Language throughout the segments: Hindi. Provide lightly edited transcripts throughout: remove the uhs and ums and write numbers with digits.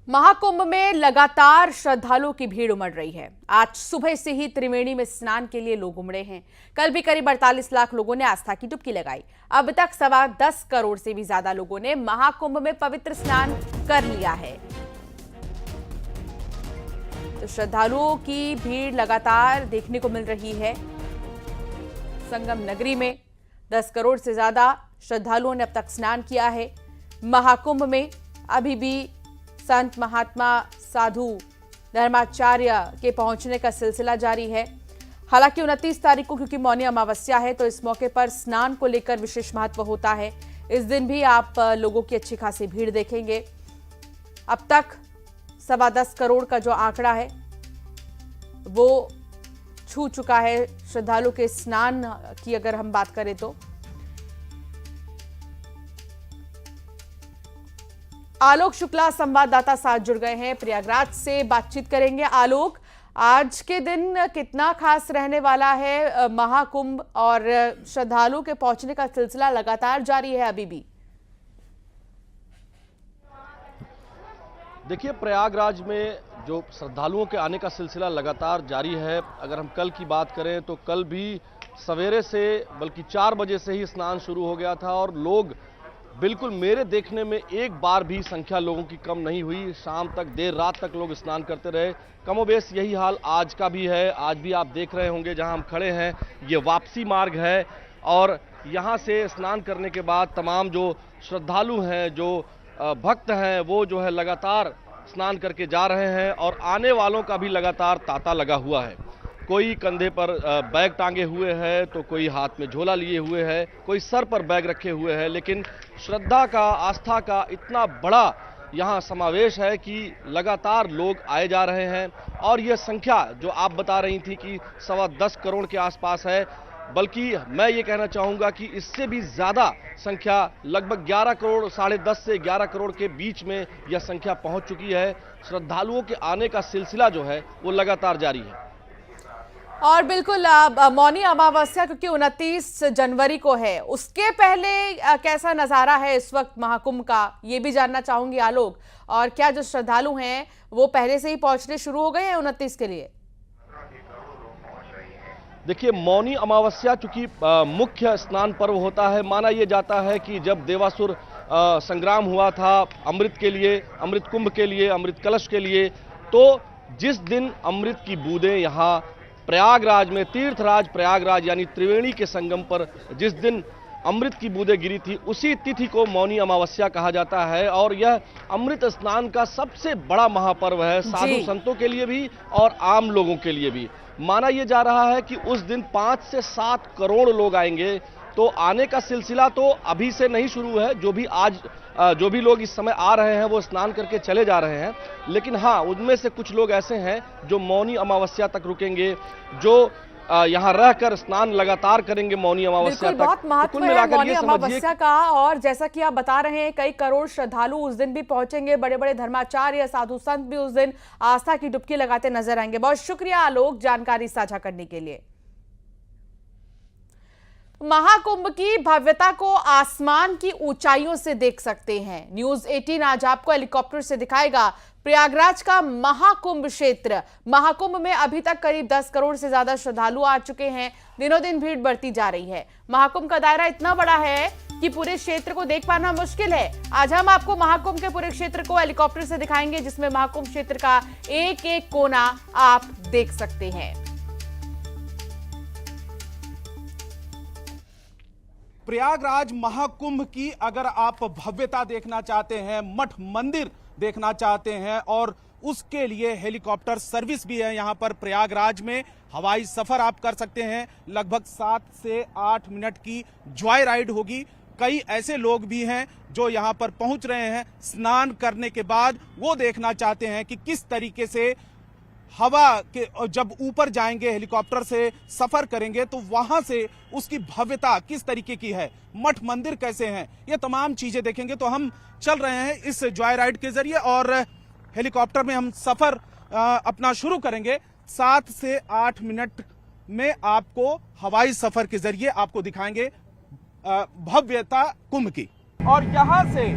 महाकुंभ में लगातार श्रद्धालुओं की भीड़ उमड़ रही है। आज सुबह से ही त्रिवेणी में स्नान के लिए लोग उमड़े हैं। कल भी करीब 48 लाख लोगों ने आस्था की डुबकी लगाई। अब तक 10.25 करोड़ से भी ज्यादा लोगों ने महाकुंभ में पवित्र स्नान कर लिया है। तो श्रद्धालुओं की भीड़ लगातार देखने को मिल रही है। संगम नगरी में 10 करोड़ से ज्यादा श्रद्धालुओं ने अब तक स्नान किया है। महाकुंभ में अभी भी संत महात्मा साधु धर्माचार्य के पहुंचने का सिलसिला जारी है। हालांकि 29 तारीख को क्योंकि मौनी अमावस्या है तो इस मौके पर स्नान को लेकर विशेष महत्व होता है। इस दिन भी आप लोगों की अच्छी खासी भीड़ देखेंगे। अब तक 10.25 करोड़ का जो आंकड़ा है वो छू चुका है। श्रद्धालु के स्नान की अगर हम बात करें तो आलोक शुक्ला संवाददाता साथ जुड़ गए हैं, प्रयागराज से बातचीत करेंगे। आलोक, आज के दिन कितना खास रहने वाला है महाकुंभ और श्रद्धालु के पहुंचने का सिलसिला लगातार जारी है अभी भी? देखिए, प्रयागराज में जो श्रद्धालुओं के आने का सिलसिला लगातार जारी है। अगर हम कल की बात करें तो कल भी सवेरे से बल्कि 4 बजे से ही स्नान शुरू हो गया था और लोग बिल्कुल मेरे देखने में एक बार भी संख्या लोगों की कम नहीं हुई। शाम तक देर रात तक लोग स्नान करते रहे। कमोबेश यही हाल आज का भी है। आज भी आप देख रहे होंगे जहां हम खड़े हैं ये वापसी मार्ग है और यहां से स्नान करने के बाद तमाम जो श्रद्धालु हैं, जो भक्त हैं, वो जो है लगातार स्नान करके जा रहे हैं और आने वालों का भी लगातार तांता लगा हुआ है। कोई कंधे पर बैग टांगे हुए है तो कोई हाथ में झोला लिए हुए है, कोई सर पर बैग रखे हुए है। लेकिन श्रद्धा का, आस्था का इतना बड़ा यहाँ समावेश है कि लगातार लोग आए जा रहे हैं और ये संख्या जो आप बता रही थी कि 10.25 करोड़ के आसपास है, बल्कि मैं ये कहना चाहूँगा कि इससे भी ज़्यादा संख्या लगभग 11 करोड़, 10.5 से 11 करोड़ के बीच में यह संख्या पहुँच चुकी है। श्रद्धालुओं के आने का सिलसिला जो है वो लगातार जारी है। और बिल्कुल मौनी अमावस्या क्योंकि 29 जनवरी को है, उसके पहले कैसा नजारा है इस वक्त महाकुंभ का, ये भी जानना चाहूंगी आलोक। और क्या जो श्रद्धालु हैं वो पहले से ही पहुंचने शुरू हो गए हैं 29 के लिए? देखिए, मौनी अमावस्या चूंकि मुख्य स्नान पर्व होता है, माना यह जाता है कि जब देवासुर संग्राम हुआ था अमृत के लिए, अमृत कुंभ के लिए, अमृत कलश के लिए, तो जिस दिन अमृत की बूंदें यहाँ प्रयागराज में, तीर्थराज प्रयागराज यानी त्रिवेणी के संगम पर जिस दिन अमृत की बूंदें गिरी थी, उसी तिथि को मौनी अमावस्या कहा जाता है। और यह अमृत स्नान का सबसे बड़ा महापर्व है, साधु संतों के लिए भी और आम लोगों के लिए भी। माना यह जा रहा है कि उस दिन 5 से 7 करोड़ लोग आएंगे। तो आने का सिलसिला तो अभी से नहीं शुरू है। जो भी लोग इस समय आ रहे हैं वो स्नान करके चले जा रहे हैं। लेकिन हाँ, उनमें से कुछ लोग ऐसे हैं जो मौनी अमावस्या तक रुकेंगे, जो यहाँ रहकर स्नान लगातार करेंगे मौनी अमावस्या तक। बहुत महत्व है मौनी अमावस्या का। और जैसा कि आप बता रहे हैं, कई करोड़ श्रद्धालु उस दिन भी पहुंचेंगे। बड़े बड़े धर्माचार्य, साधु संत भी उस दिन आस्था की डुबकी लगाते नजर आएंगे। बहुत शुक्रिया आलोक जानकारी साझा करने के लिए। महाकुंभ की भव्यता को आसमान की ऊंचाइयों से देख सकते हैं। न्यूज 18 आज आपको हेलीकॉप्टर से दिखाएगा प्रयागराज का महाकुंभ क्षेत्र। महाकुंभ में अभी तक करीब 10 करोड़ से ज्यादा श्रद्धालु आ चुके हैं। दिनों दिन भीड़ बढ़ती जा रही है। महाकुंभ का दायरा इतना बड़ा है कि पूरे क्षेत्र को देख पाना मुश्किल है। आज हम आपको महाकुंभ के पूरे क्षेत्र को हेलीकॉप्टर से दिखाएंगे, जिसमें महाकुंभ क्षेत्र का एक एक कोना आप देख सकते हैं। प्रयागराज महाकुंभ की अगर आप भव्यता देखना चाहते हैं, मठ मंदिर देखना चाहते हैं और उसके लिए हेलीकॉप्टर सर्विस भी है यहाँ पर प्रयागराज में। हवाई सफर आप कर सकते हैं। लगभग 7 से 8 मिनट की जॉय राइड होगी। कई ऐसे लोग भी हैं जो यहाँ पर पहुंच रहे हैं स्नान करने के बाद। वो देखना चाहते हैं कि किस तरीके से हवा के जब ऊपर जाएंगे, हेलीकॉप्टर से सफर करेंगे तो वहां से उसकी भव्यता किस तरीके की है, मठ मंदिर कैसे हैं, ये तमाम चीजें देखेंगे। तो हम चल रहे हैं इस जॉय राइड के जरिए और हेलीकॉप्टर में हम सफर अपना शुरू करेंगे। 7 से 8 मिनट में आपको हवाई सफर के जरिए आपको दिखाएंगे भव्यता कुंभ की। और यहां से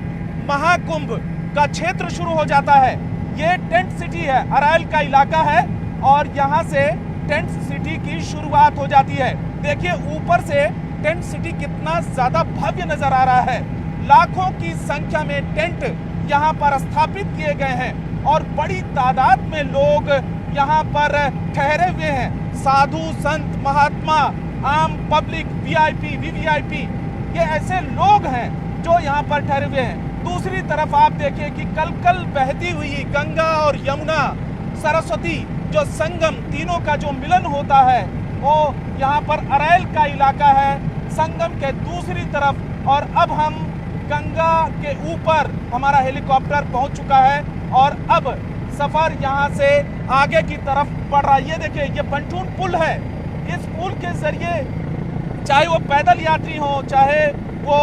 महाकुंभ का क्षेत्र शुरू हो जाता है। ये टेंट सिटी है, अराइल का इलाका है और यहाँ से टेंट सिटी की शुरुआत हो जाती है। देखिए ऊपर से टेंट सिटी कितना ज्यादा भव्य नजर आ रहा है। लाखों की संख्या में टेंट यहाँ पर स्थापित किए गए हैं और बड़ी तादाद में लोग यहाँ पर ठहरे हुए हैं। साधु, संत, महात्मा, आम पब्लिक, वीआईपी, वीवीआईपी, ये ऐसे लोग हैं जो यहाँ पर ठहरे हुए हैं। दूसरी तरफ आप देखिए कि कल बहती हुई गंगा और यमुना, सरस्वती, जो संगम, तीनों का जो मिलन होता है, वो यहाँ पर अरैल का इलाका है संगम के दूसरी तरफ। और अब हम गंगा के ऊपर हमारा हेलीकॉप्टर पहुंच चुका है और अब सफर यहाँ से आगे की तरफ बढ़ रहा है। ये देखिए ये पंटून पुल है। इस पुल के जरिए चाहे वो पैदल यात्री हो, चाहे वो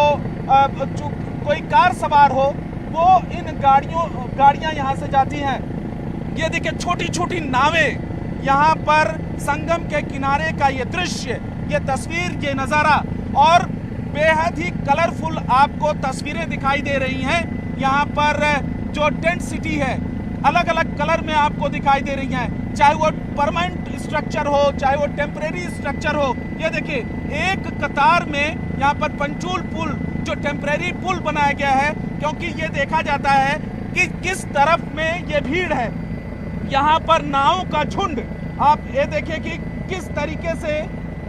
कोई कार सवार हो, वो इन गाड़ियां यहाँ से जाती हैं। ये देखिए छोटी छोटी नावें, यहाँ पर संगम के किनारे का ये दृश्य, ये तस्वीर, ये नज़ारा और बेहद ही कलरफुल आपको तस्वीरें दिखाई दे रही हैं। यहाँ पर जो टेंट सिटी है अलग अलग कलर में आपको दिखाई दे रही हैं, चाहे वो परमानेंट स्ट्रक्चर हो, चाहे वो टेम्परेरी स्ट्रक्चर हो। ये देखिए एक कतार में यहाँ पर पंचूल पुल, जो टेम्परेरी पुल बनाया गया है, क्योंकि ये देखा जाता है कि किस तरफ में ये भीड़ है। यहाँ पर नावों का झुंड, आप ये देखिए कि किस तरीके से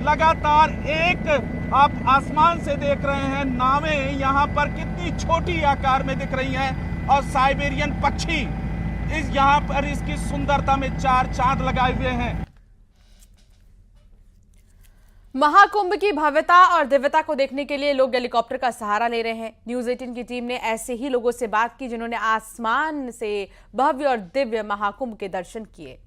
लगातार एक आप आसमान से देख रहे हैं, नावें यहाँ पर कितनी छोटी आकार में दिख रही हैं और साइबेरियन पक्षी इस यहाँ पर इसकी सुंदरता में चार चांद लगाए हुए हैं। महाकुंभ की भव्यता और दिव्यता को देखने के लिए लोग हेलीकॉप्टर का सहारा ले रहे हैं। न्यूज़ 18 की टीम ने ऐसे ही लोगों से बात की जिन्होंने आसमान से भव्य और दिव्य महाकुंभ के दर्शन किए।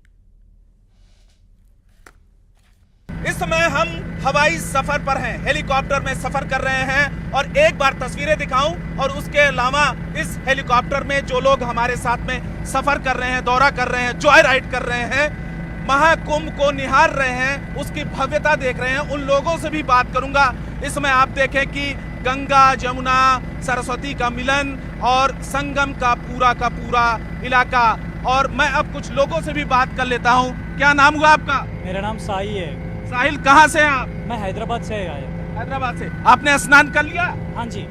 इस समय हम हवाई सफर पर हैं, हेलीकॉप्टर में सफर कर रहे हैं और एक बार तस्वीरें दिखाऊं और उसके अलावा इस हेलीकॉप्टर में जो लोग हमारे साथ में सफर कर रहे हैं, दौरा कर रहे हैं, जॉय राइड कर रहे हैं, महाकुंभ को निहार रहे हैं, उसकी भव्यता देख रहे हैं, उन लोगों से भी बात करूंगा। इस समय आप देखें कि गंगा, जमुना, सरस्वती का मिलन और संगम का पूरा इलाका। और मैं अब कुछ लोगों से भी बात कर लेता हूँ। क्या नाम हुआ आपका? मेरा नाम साई है। साहिल, कहाँ से हैं आप? मैं हैदराबाद से आया। हैदराबाद से। आपने स्नान कर लिया? हाँ जी,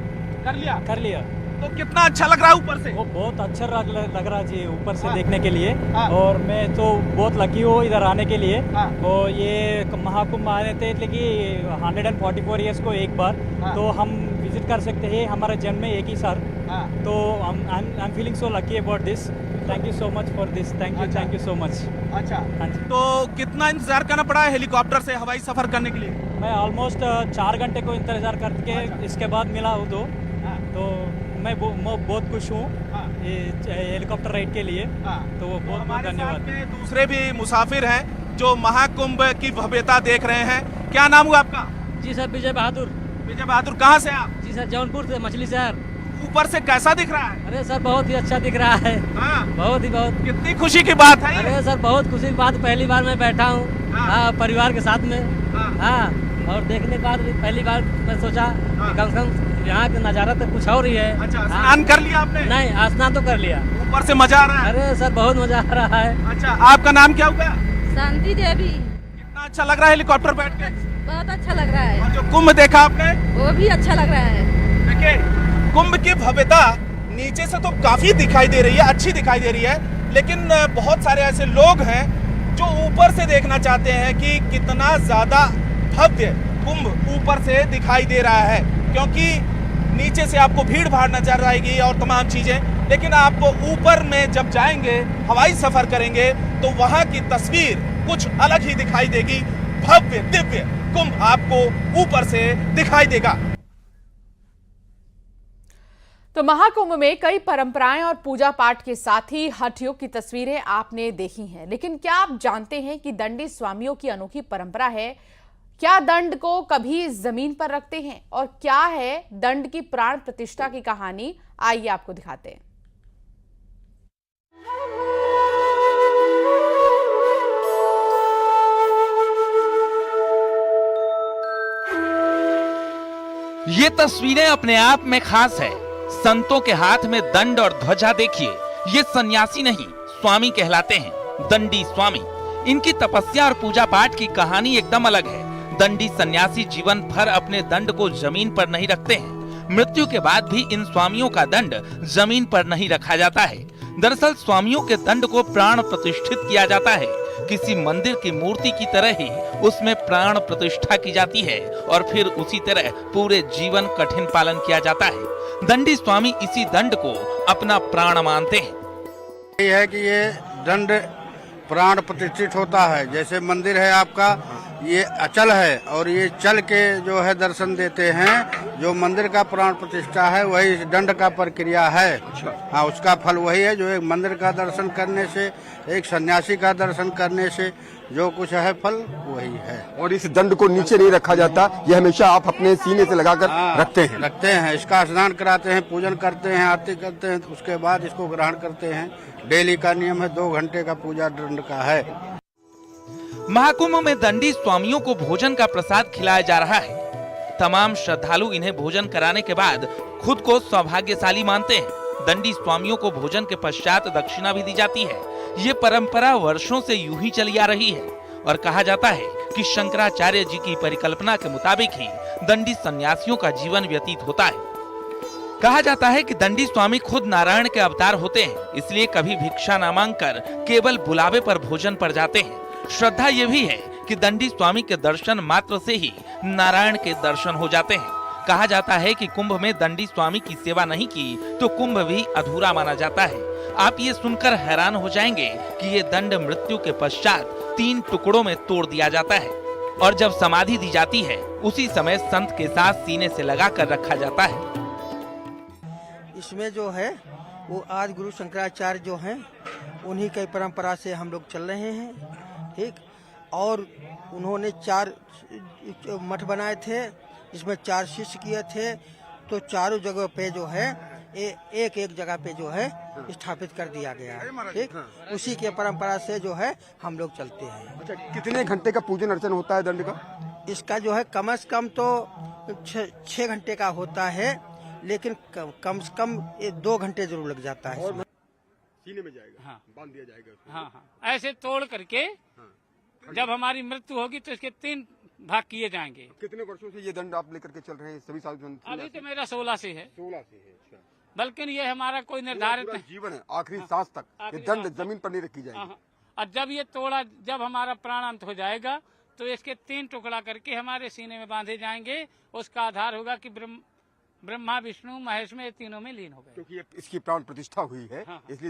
कर लिया। तो कितना अच्छा लग रहा है ऊपर से? वो बहुत अच्छा लग रहा जी ऊपर से देखने के लिए। हाँ। और मैं तो बहुत लकी हूँ इधर आने के लिए। हाँ। और ये महाकुंभ आने थे लेकिन 144 ईयर्स को एक बार। हाँ। तो हम विजिट कर सकते हैं हमारे जन्म में एक ही साल। हाँ। तो I am feeling so lucky about this. Thank you so much for this. Thank you so much. अच्छा, हाँ जी। तो कितना इंतजार करना पड़ा है हेलीकॉप्टर से हवाई सफर करने के लिए? मैं ऑलमोस्ट 4 घंटे को इंतजार करके इसके बाद मिला हूँ तो मैं बहुत खुश हूँ ये हेलीकॉप्टर राइड के लिए। तो वो बहुत बहुत धन्यवाद। में दूसरे भी मुसाफिर हैं जो महाकुंभ की भव्यता देख रहे हैं। क्या नाम हुआ आपका? जी सर, विजय बहादुर। विजय बहादुर, कहाँ से आप? जी सर, जौनपुर से, मछली शहर। ऊपर से कैसा दिख रहा है? अरे सर बहुत ही अच्छा दिख रहा है। हाँ। बहुत। कितनी खुशी की बात है ये? अरे सर बहुत खुशी की बात, पहली बार मैं बैठा हूँ। हाँ, परिवार के साथ में। हाँ, और देखने के बाद पहली बार मैं सोचा कि कम से कम यहाँ का नज़ारा तो कुछ और ही है। अच्छा, स्नान कर लिया आपने? नहीं, स्नान तो कर लिया। ऊपर से मजा आ रहा है? अरे सर बहुत मजा आ रहा है। अच्छा, आपका नाम क्या हुआ? शांति देवी। कितना अच्छा लग रहा है हेलीकॉप्टर बैठ के? बहुत अच्छा लग रहा है। और जो कुंभ देखा आपने? वो भी अच्छा लग रहा है। देखिए कुंभ की भव्यता नीचे से तो काफी दिखाई दे रही है, अच्छी दिखाई दे रही है, लेकिन बहुत सारे ऐसे लोग हैं जो ऊपर से देखना चाहते हैं कि कितना ज्यादा भव्य कुंभ ऊपर से दिखाई दे रहा है, क्योंकि नीचे से आपको भीड़ भाड़ नजर आएगी और तमाम चीजें, लेकिन आप ऊपर में जब जाएंगे, हवाई सफर करेंगे, तो वहां की तस्वीर कुछ अलग ही दिखाई देगी। भव्य दिव्य कुंभ आपको ऊपर से दिखाई देगा। तो महाकुंभ में कई परंपराएं और पूजा पाठ के साथ ही हठ योग की तस्वीरें आपने देखी हैं, लेकिन क्या आप जानते हैं कि दंडी स्वामियों की अनोखी परंपरा है? क्या दंड को कभी जमीन पर रखते हैं और क्या है दंड की प्राण प्रतिष्ठा की कहानी? आइए आपको दिखाते हैं। ये तस्वीरें अपने आप में खास है। संतों के हाथ में दंड और ध्वजा देखिए। ये सन्यासी नहीं, स्वामी कहलाते हैं, दंडी स्वामी। इनकी तपस्या और पूजा पाठ की कहानी एकदम अलग है। दंडी सन्यासी जीवन भर अपने दंड को जमीन पर नहीं रखते हैं। मृत्यु के बाद भी इन स्वामियों का दंड जमीन पर नहीं रखा जाता है। दरअसल स्वामियों के दंड को प्राण प्रतिष्ठित किया जाता है। किसी मंदिर की मूर्ति की तरह ही उसमें प्राण प्रतिष्ठा की जाती है और फिर उसी तरह पूरे जीवन कठिन पालन किया जाता है। दंडी स्वामी इसी दंड को अपना प्राण मानते हैं। ये है कि ये दंड प्राण प्रतिष्ठित होता है। जैसे मंदिर है आपका, ये अचल है और ये चल के जो है दर्शन देते हैं। जो मंदिर का प्राण प्रतिष्ठा है वही दंड का प्रक्रिया है। हाँ, उसका फल वही है जो एक मंदिर का दर्शन करने से, एक सन्यासी का दर्शन करने से जो कुछ है फल वही है। और इस दंड को नीचे नहीं रखा जाता, ये हमेशा आप अपने सीने से लगाकर रखते हैं। इसका स्नान कराते हैं, पूजन करते हैं, आरती करते हैं, उसके बाद इसको ग्रहण करते हैं। डेली का नियम है, 2 घंटे का पूजा दंड का है। महाकुंभ में दंडी स्वामियों को भोजन का प्रसाद खिलाया जा रहा है। तमाम श्रद्धालु इन्हें भोजन कराने के बाद खुद को सौभाग्यशाली मानते हैं। दंडी स्वामियों को भोजन के पश्चात दक्षिणा भी दी जाती है। ये परंपरा वर्षों से यूं ही चली आ रही है और कहा जाता है कि शंकराचार्य जी की परिकल्पना के मुताबिक ही दंडी सन्यासियों का जीवन व्यतीत होता है। कहा जाता है कि दंडी स्वामी खुद नारायण के अवतार होते हैं, इसलिए कभी भिक्षा न मांगकर केवल बुलावे पर भोजन पर जाते हैं। श्रद्धा ये भी है कि दंडी स्वामी के दर्शन मात्र से ही नारायण के दर्शन हो जाते हैं। कहा जाता है कि कुंभ में दंडी स्वामी की सेवा नहीं की तो कुंभ भी अधूरा माना जाता है। आप ये सुनकर हैरान हो जाएंगे कि ये दंड मृत्यु के पश्चात 3 टुकड़ों में तोड़ दिया जाता है और जब समाधि दी जाती है उसी समय संत के साथ सीने से लगाकर रखा जाता है। इसमें जो है वो आज गुरु शंकराचार्य जो हैं उन्हीं की परंपरा से हम लोग चल रहे हैं, ठीक। और उन्होंने 4 मठ बनाए थे, जिसमें 4 शिष्य किए थे। तो चारों जगह पे जो है एक जगह पे जो है स्थापित कर दिया गया है, ठीक। उसी के परंपरा से जो है हम लोग चलते हैं। अच्छा, कितने घंटे का पूजन अर्चन होता है दंड का? इसका जो है कम से कम तो 6 घंटे का होता है, लेकिन कम से कम 2 घंटे जरूर लग जाता है। सीने में जाएगा, हाँ, बांध दिया जाएगा। हाँ, ऐसे तोड़ करके जब हमारी मृत्यु होगी तो इसके 3 भाग किए जाएंगे। कितने वर्षों से ये दंड आप लेकर के चल रहे हैं सभी साधु संत? अभी तो मेरा 16 से है। 16 से है, अच्छा। बल्कि ये हमारा कोई निर्धारित जीवन है, आखिरी सांस तक ये दंड जमीन पर नहीं रखी जाएगी। और जब ये तोड़ा, जब हमारा प्राण अंत हो जाएगा तो इसके 3 टुकड़ा करके हमारे सीने में बांधे जाएंगे। उसका आधार होगा कि ब्रह्मा, विष्णु, महेश में ये तीनों में लीन हो गए, क्योंकि इसकी प्राण प्रतिष्ठा हुई है, इसलिए